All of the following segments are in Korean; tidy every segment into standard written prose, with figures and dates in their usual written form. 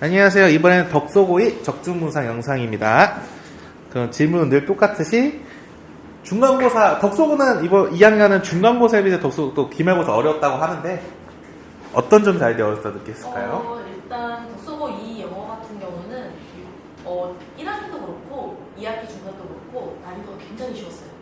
안녕하세요. 이번에는 덕소고의 적중문상 영상입니다. 그럼 질문은 늘 똑같듯이 중간고사, 덕소고는 이번 2학년은 중간고사에 비해 또 기말고사 어려웠다고 하는데 어떤 점 잘 되어서 느꼈을까요? 일단 덕소고 2 영어 같은 경우는 1학기도 그렇고 2학기 중간도 그렇고 난이도가 굉장히 쉬웠어요.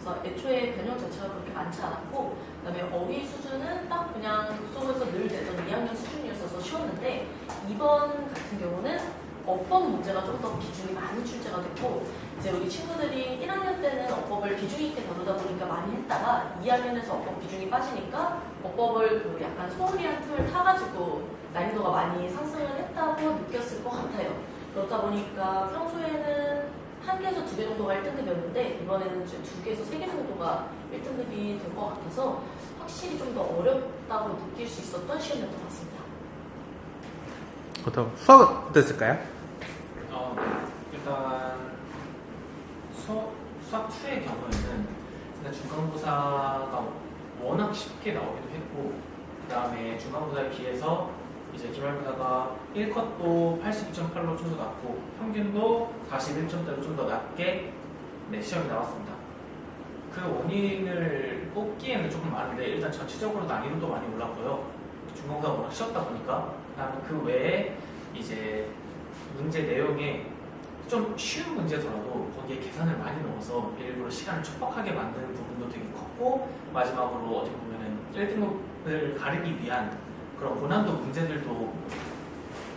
그래서 애초에 변형 자체가 그렇게 많지 않았고, 그다음에 어휘 수준은 딱 그냥 덕소고에서 늘 내던 2학년 수준이었어서 쉬웠는데, 이번 같은 경우는 어법 문제가 좀 더 비중이 많이 출제가 됐고, 이제 우리 친구들이 1학년 때는 어법을 비중 있게 다루다 보니까 많이 했다가 2학년에서 어법 비중이 빠지니까 어법을 그 약간 소홀히한 틈을 타가지고 난이도가 많이 상승을 했다고 느꼈을 것 같아요. 그렇다 보니까 평소에는 1개에서 2개 정도가 1등급이었는데 이번에는 이제 2개에서 3개 정도가 1등급이 될 것 같아서 확실히 좀 더 어렵다고 느낄 수 있었던 시험이었던 것 같습니다. 그렇다고 수학은 어땠을까요? 일단 수학 2의 경우에는 일단 중간고사가 워낙 쉽게 나오기도 했고, 그 다음에 중간고사에 비해서 이제 기말고사가 1컷도 82.8로 좀 더 낮고 평균도 41점대로 좀 더 낮게 시험이 나왔습니다. 그 원인을 꼽기에는 조금 많은데, 일단 전체적으로 난이도도 많이 올랐고요. 중간고사가 워낙 쉬웠다 보니까, 그다음에 그 외에 이제 문제 내용에 좀 쉬운 문제더라도 거기에 계산을 많이 넣어서 일부러 시간을 촉박하게 만드는 부분도 되게 컸고, 마지막으로 어떻게 보면은 1등급을 가리기 위한 그런 고난도 문제들도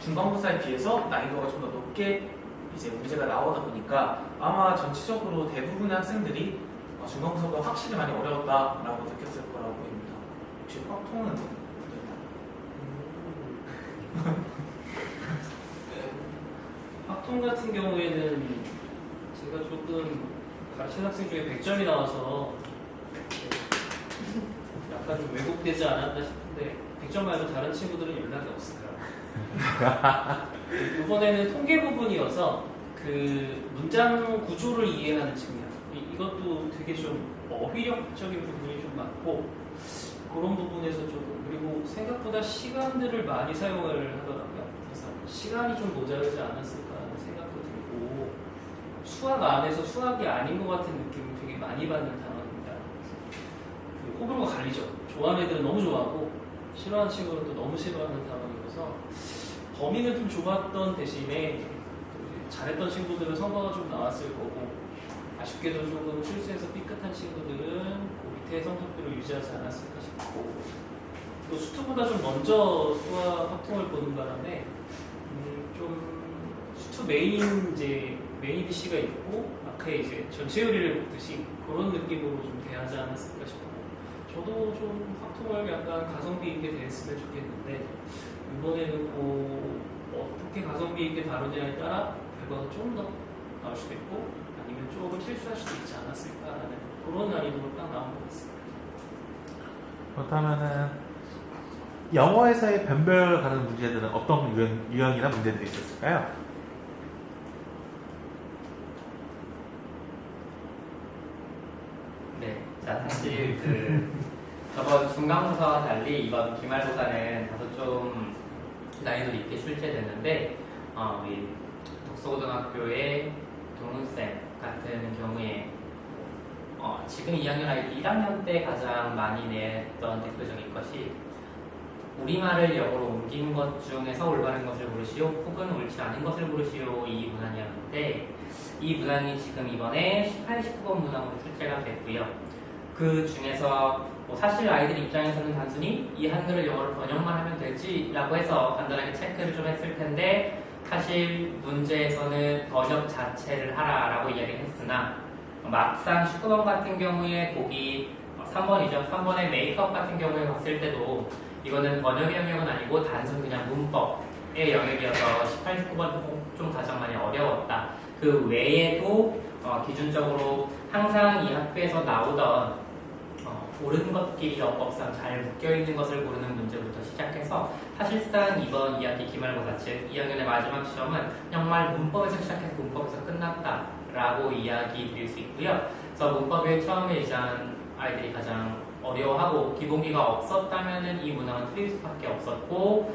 중간고사에 비해서 난이도가 좀 더 높게 이제 문제가 나오다 보니까 아마 전체적으로 대부분의 학생들이 중간고사가 확실히 많이 어려웠다라고 느꼈을 거라고 보입니다. 혹시 확통은 어떠나요? 학통 같은 경우에는 제가 조금 가르치는 학생 중에 100점이 나와서 약간 좀 왜곡되지 않았나 싶은데 100점 말고 다른 친구들은 연락이 없어요. 이번에는 통계 부분이어서 그 문장 구조를 이해하는 측면, 이것도 되게 좀 어휘력적인 부분이 좀 많고, 그런 부분에서 조금, 그리고 생각보다 시간들을 많이 사용을 하더라고요. 그래서 시간이 좀 모자르지 않았을까 하는 생각도 들고, 수학 안에서 수학이 아닌 것 같은 느낌을 되게 많이 받는 단어입니다. 그 호불호가 갈리죠. 좋아하는 애들은 너무 좋아하고 싫어하는 친구는 또 너무 싫어하는 단어이어서 범위는 좀 좁았던 대신에 잘했던 친구들은 성과가 좀 나왔을 거고, 아쉽게도 조금 실수해서 삐끗한 친구들은 그 밑에 성적표를 유지하지 않았을까 싶고, 또 수투보다 좀 먼저 수학 확통을 보는 바람에 좀 수투 메인 DC가 있고 앞에 이제 전체 요리를 먹듯이 그런 느낌으로 좀 대하지 않았을까 싶고, 저도 좀 확통을 약간 가성비 있게 대했으면 좋겠는데, 이번에는 어떻게 가성비 있게 다루냐에 따라 결과가 좀 더 나올 수도 있고, 아니면 조금 실수할 수도 있지 않았을까라는 그런 난이도로 딱 나온 것 같습니다. 그렇다면은 영어에서의 변별 가는 문제들은 어떤 유형이나 문제들이 있었을까요? 네, 자, 사실 저번 중간고사와 달리 이번 기말고사는 다소 좀 난이도 있게 출제됐는데, 우리 덕소고등학교의 동훈쌤 같은 경우에 지금 2학년 아이들 1학년 때 가장 많이 냈던 대표적인 것이 우리말을 영어로 옮긴 것 중에서 올바른 것을 고르시오, 혹은 옳지 않은 것을 고르시오, 이 문항이었는데, 이 문항이 지금 이번에 18, 19번 문항으로 출제가 됐고요. 그 중에서 사실 아이들 입장에서는 단순히 이 한글을 영어로 번역만 하면 되지라고 해서 간단하게 체크를 좀 했을 텐데, 사실 문제에서는 번역 자체를 하라라고 이야기를 했으나 막상 19번 같은 경우에 보기 3번이죠. 3번의 메이크업 같은 경우에 봤을 때도 이거는 번역의 영역은 아니고 단순 그냥 문법의 영역이어서 18, 19번 좀 가장 많이 어려웠다. 그 외에도 기준적으로 항상 이 학교에서 나오던 옳은 것끼리 어법상 잘 묶여있는 것을 고르는 문제부터 시작해서 사실상 이번 2학기 기말고사, 즉 2학년의 마지막 시험은 정말 문법에서 시작해서 문법에서 끝났다라고 이야기 드릴 수 있고요. 그래서 문법을 처음에 이제 아이들이 가장 어려워하고 기본기가 없었다면 이 문항은 틀릴 수밖에 없었고,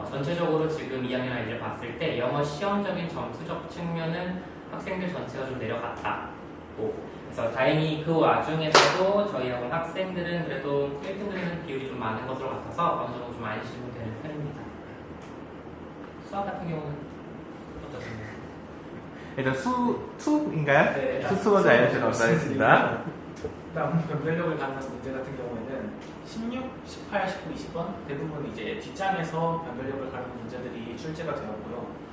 전체적으로 지금 2학년 아이들 봤을 때 영어 시험적인 점수적 측면은 학생들 전체가 좀 내려갔다고. 그래서 다행히 그 와중에서도 저희 학원 학생들은 그래도 1등들은 비율이 좀 많은 것으로 같아서 어느 정도 좀 안심이 되는 편입니다. 수학 같은 경우는 어떠신가요? 일단 수인가요? 네, 수 먼저 알려주시면 감사하겠습니다. 다음 변별력을 갖는 문제 같은 경우에는 16, 18, 19, 20번 대부분 이제 뒷장에서 변별력을 가르는 문제들이 출제가 되었고요.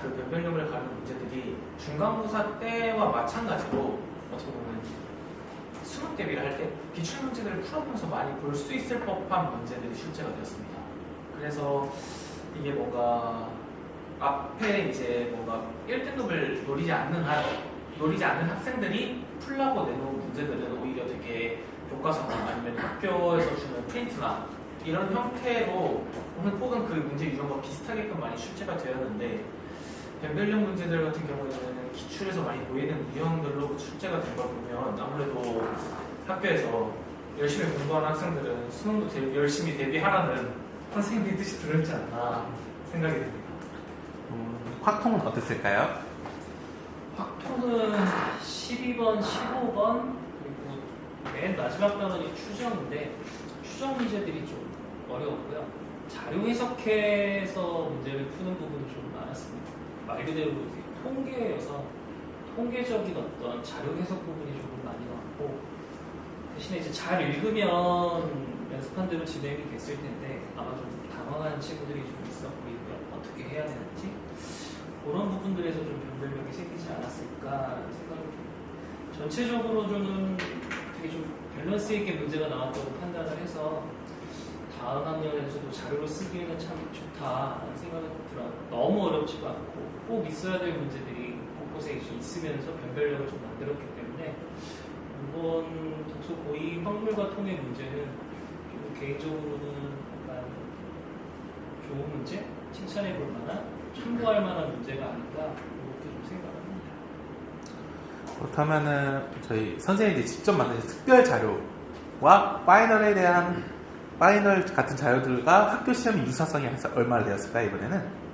그 변별력을 가르는 문제들이 중간고사 때와 마찬가지로 어떻게 보면 수능 대비를 할 때 기출 문제들을 풀어보면서 많이 볼 수 있을 법한 문제들이 출제가 되었습니다. 그래서 이게 뭔가 앞에 이제 뭔가 1등급을 노리지 않는 학생들이 풀라고 내놓은 문제들은 오히려 되게 교과서나 아니면 학교에서 주는 프린트나 이런 형태로 혹은 그 문제 유형과 비슷하게끔 많이 출제가 되었는데 변별력 문제들 같은 경우에는 기출에서 많이 보이는 유형들로 출제가 된 걸 보면 아무래도 학교에서 열심히 공부하는 학생들은 수능도 열심히 대비하라는 선생님의 뜻이 들어있지 않나 생각이 듭니다. 확통은 어땠을까요? 확통은 12번, 15번 그리고 맨 마지막 단원이 추정인데 추정 문제들이 좀 어려웠고요. 자료 해석해서 문제를 푸는 부분이 좀 많았습니다. 말 그대로 이제 통계여서 통계적인 어떤 자료 해석 부분이 조금 많이 나왔고 대신에 이제 잘 읽으면 연습한 대로 진행이 됐을 텐데 아마 좀 당황한 친구들이 좀 있어 보이고요. 어떻게 해야 되는지 그런 부분들에서 좀 변별력이 생기지 않았을까 생각이 듭니다. 전체적으로 저는 되게 좀 밸런스 있게 문제가 나왔다고 판단을 해서 다음 학년에서도 자료로 쓰기에는 참 좋다라는 생각이 들어요. 너무 어렵지도 않고 꼭 있어야 될 문제들이 곳곳에 있으면서 변별력을 좀 만들었기 때문에 이번 독서 고의 확률과 통의 문제는 좀 개인적으로는 약간 좋은 문제? 칭찬해 볼 만한? 참고할 만한 문제가 아닌가 이렇게 좀 생각합니다. 그렇다면은 저희 선생님들이 직접 만드신 특별 자료와 파이널 같은 자료들과 학교 시험의 유사성이 얼마나 되었을까요, 이번에는?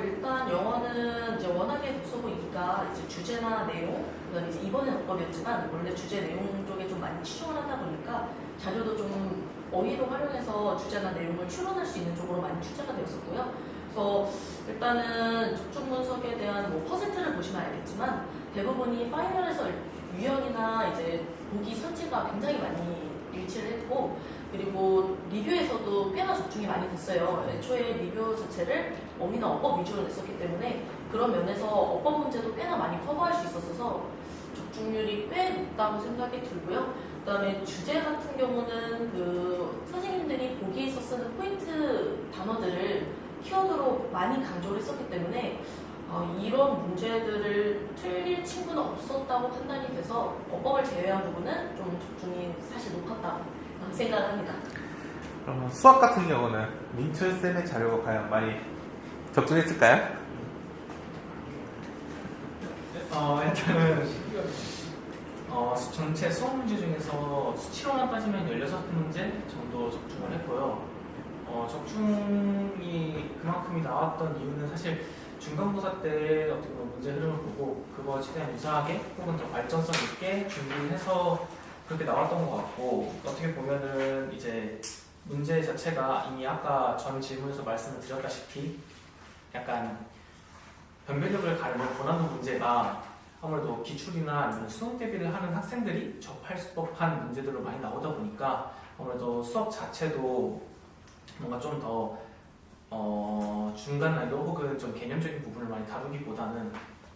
일단 영어는 이제 워낙에 독서고 2가 이제 주제나 내용, 그다음에 이제 이번엔 어법이었지만 원래 주제 내용 쪽에 좀 많이 치중을 하다 보니까 자료도 좀 어휘로 활용해서 주제나 내용을 추론할 수 있는 쪽으로 많이 출제가 되었었고요. 그래서 일단은 적중 분석에 대한 뭐 퍼센트를 보시면 알겠지만 대부분이 파이널에서 유형이나 이제 보기 선지가 굉장히 많이 일치를 했고 그리고 리뷰에서도 꽤나 적중이 많이 됐어요. 애초에 리뷰 자체를 어휘나 어법 위주로 냈었기 때문에 그런 면에서 어법 문제도 꽤나 많이 커버할 수 있었어서 적중률이 꽤 높다고 생각이 들고요. 그다음에 주제 같은 경우는 그 선생님들이 보기에서 쓰는 포인트 단어들을 키워드로 많이 강조를 했었기 때문에 이런 문제들을 틀릴 친구는 없었다고 판단이 돼서 어법을 제외한 부분은 좀 적중이 사실 높았다고 생각을 합니다. 그럼 수학 같은 경우는 민철쌤의 자료가 과연 많이 적중했을까요? 일단은 전체 수학 문제 중에서 수치로만 따지면 16문제 정도 적중을 했고요. 적중이 그만큼이 나왔던 이유는 사실 중간고사 때 어떻게 보면 문제 흐름을 보고 그거와 최대한 유사하게 혹은 더 발전성 있게 준비를 해서 그렇게 나왔던 것 같고 어떻게 보면은 이제 문제 자체가 이미 아까 전 질문에서 말씀을 드렸다시피 약간 변별력을 가르는 고난도 문제가 아무래도 기출이나 아니면 수능 대비를 하는 학생들이 접할 법한 문제들로 많이 나오다 보니까 아무래도 수업 자체도 뭔가 좀 더 중간 난이도 혹은 좀 개념적인 부분을 많이 다루기보다는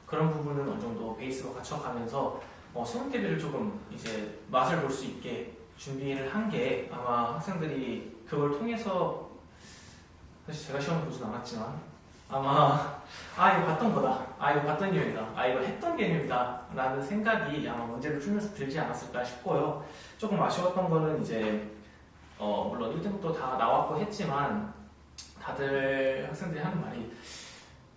그런 부분은 어느 정도 베이스로 갖춰가면서 수능 대비를 조금 이제 맛을 볼 수 있게 준비를 한 게 아마 학생들이 그걸 통해서 사실 제가 시험을 보진 않았지만 아마 이거 봤던 거다, 이거 봤던 개념이다, 이거 했던 개념이다 라는 생각이 아마 문제를 풀면서 들지 않았을까 싶고요. 조금 아쉬웠던 거는 이제 물론 1등급도 다 나왔고 했지만 다들 학생들이 하는 말이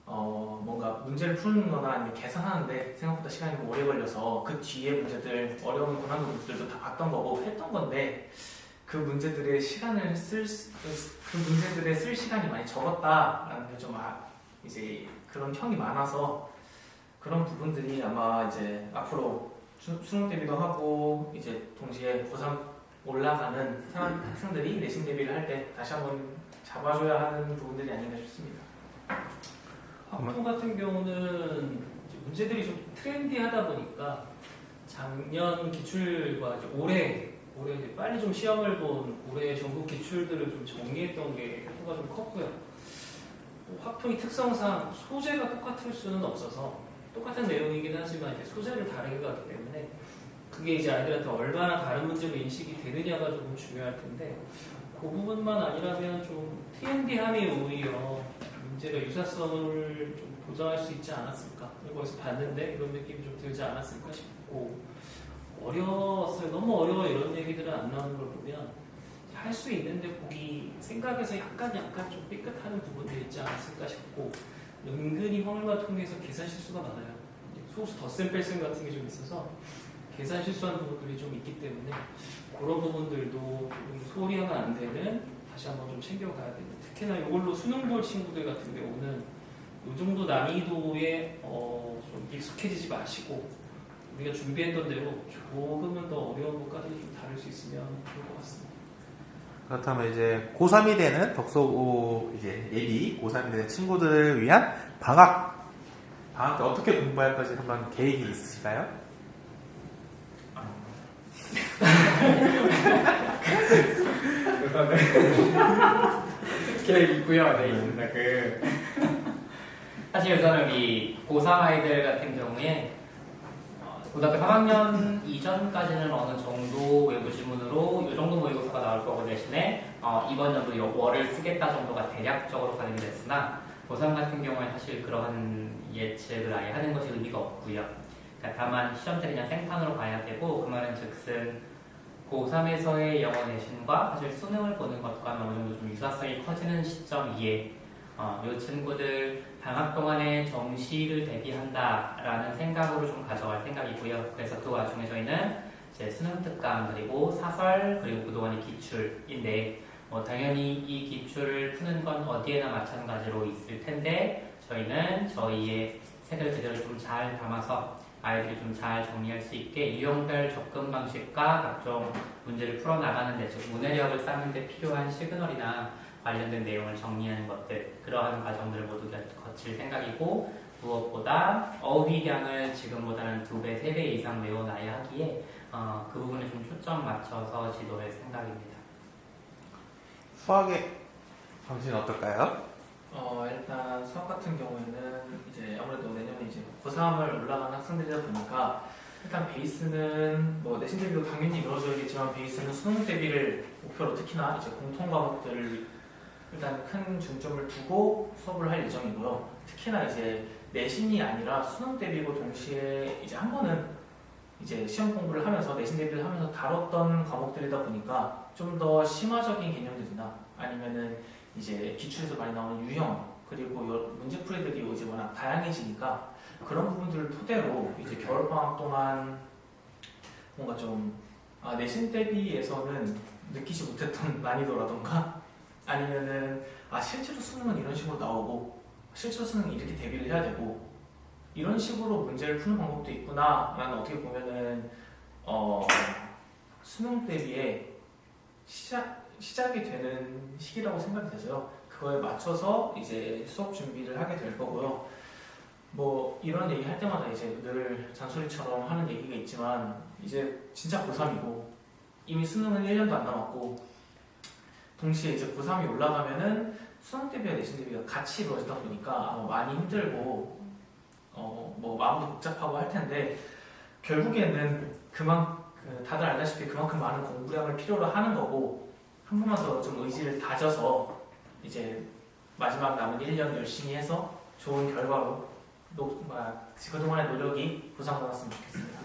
뭔가 문제를 푸는 거나 아니면 계산하는데 생각보다 시간이 오래 걸려서 그 뒤에 문제들 어려운 고난도 문제들도 다 봤던 거고 했던 건데 그 그 문제들의 시간을 그 문제들에 쓸 시간이 많이 적었다라는 게 좀 이제 그런 평이 많아서 그런 부분들이 아마 이제 앞으로 수능 대비도 하고 이제 동시에 고3 올라가는 학생들이 내신 대비를 할 때 다시 한번 잡아줘야 하는 부분들이 아닌가 싶습니다. 학부 같은 경우는 이제 문제들이 좀 트렌디하다 보니까 작년 기출과 이제 올해 이제 빨리 좀 시험을 본 올해 전국 기출들을 좀 정리했던 게 효과가 좀 컸고요. 또 학통의 특성상 소재가 똑같을 수는 없어서 똑같은 내용이긴 하지만 이제 소재를 다르게 가기 때문에 그게 이제 아이들한테 얼마나 다른 문제로 인식이 되느냐가 조금 중요할 텐데 그 부분만 아니라면 좀 트렌디함이 오히려 문제의 유사성을 좀 보장할 수 있지 않았을까. 거기서 봤는데 이런 느낌이 좀 들지 않았을까 싶고 어려웠어요. 너무 어려워 이런 얘기들은 안 나오는 걸 보면 할 수 있는데 보기 생각에서 약간 좀 삐끗하는 부분들이 있지 않았을까 싶고 은근히 허물과 통해서 계산 실수가 많아요. 소수 덧셈 뺄셈 같은 게 좀 있어서 계산 실수하는 부분들이 좀 있기 때문에 그런 부분들도 좀 소홀히하면 안 되는 다시 한번 좀 챙겨가야 되는 특히나 이걸로 수능 볼 친구들 같은 경우는 이 정도 난이도에 좀 익숙해지지 마시고 우리가 준비했던 대로 조금은 더 어려운 것까지 좀 다룰 수 있으면 좋을 것 같습니다. 그렇다면 이제 고3이 되는 덕소 이제 예비 고3이 되는 친구들을 위한 방학 때 어떻게 공부할 것이 한번 계획이 있으실까요? 계획 있고요. 네, 있습니다. 사실 저는 이 고3 아이들 같은 경우에 고등학교 3학년 이전까지는 어느 정도 외부 지문으로 이 정도 모의고사가 나올 거고 대신에 이번 연도 월을 쓰겠다 정도가 대략적으로 가늠이 됐으나 고3 같은 경우에 사실 그런 예측을 아예 하는 것이 의미가 없고요. 그러니까 다만 시험 때 그냥 생판으로 가야 되고 그 말은 즉슨 고3에서의 영어 내신과 사실 수능을 보는 것과 어느 정도 좀 유사성이 커지는 시점이에 이 친구들 방학 동안에 정시를 대비한다라는 생각으로 좀 가져갈 생각이고요. 그래서 그 와중에 저희는 이제 수능 특강 그리고 사설 그리고 그동안의 기출인데 당연히 이 기출을 푸는 건 어디에나 마찬가지로 있을 텐데 저희는 저희의 색을 그대로 좀 잘 담아서 아이들이 좀 잘 정리할 수 있게 유형별 접근 방식과 각종 문제를 풀어나가는 데 즉 문해력을 쌓는 데 필요한 시그널이나 관련된 내용을 정리하는 것들 그러한 과정들을 모두 거칠 생각이고 무엇보다 어휘량을 지금보다는 2배, 3배 이상 외워놔야 하기에 그 부분에 좀 초점 맞춰서 지도할 생각입니다. 수학의 당신은 어떨까요? 일단 수학 같은 경우에는 이제 아무래도 내년에 이제 고3을 올라가는 학생들이다 보니까 일단 베이스는 뭐 내신 대비도 당연히 이루어져야겠지만 베이스는 수능 대비를 목표로 특히나 이제 공통 과목들을 일단 큰 중점을 두고 수업을 할 예정이고요. 특히나 이제 내신이 아니라 수능 대비고 동시에 이제 한 번은 이제 시험 공부를 하면서 내신 대비를 하면서 다뤘던 과목들이다 보니까 좀 더 심화적인 개념들이나 아니면은 이제 기출에서 많이 나오는 유형 그리고 문제풀이들이 이제 워낙 다양해지니까 그런 부분들을 토대로 이제 겨울방학 동안 뭔가 좀 내신 대비에서는 느끼지 못했던 난이도라던가 아니면은 실제로 수능은 이런 식으로 나오고 실제로 수능은 이렇게 대비를 해야 되고 이런 식으로 문제를 푸는 방법도 있구나 라는 어떻게 보면은 수능 대비에 시작이 되는 시기라고 생각이 돼서요. 그거에 맞춰서 이제 수업 준비를 하게 될 거고요. 뭐 이런 얘기 할 때마다 이제 늘 잔소리처럼 하는 얘기가 있지만 이제 진짜 고3이고 이미 수능은 1년도 안 남았고 동시에 이제 고3이 올라가면은 수능 대비와 내신 대비가 같이 이루어지다 보니까 많이 힘들고 뭐 마음도 복잡하고 할 텐데 결국에는 다들 알다시피 그만큼 많은 공부량을 필요로 하는 거고 한 번만 더 좀 의지를 다져서 이제 마지막 남은 1년 열심히 해서 좋은 결과로 그동안의 노력이 보상받았으면 좋겠습니다.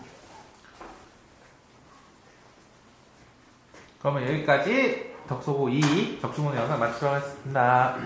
그러면 여기까지 덕소고 2 적중문 영상 마치도록 하겠습니다.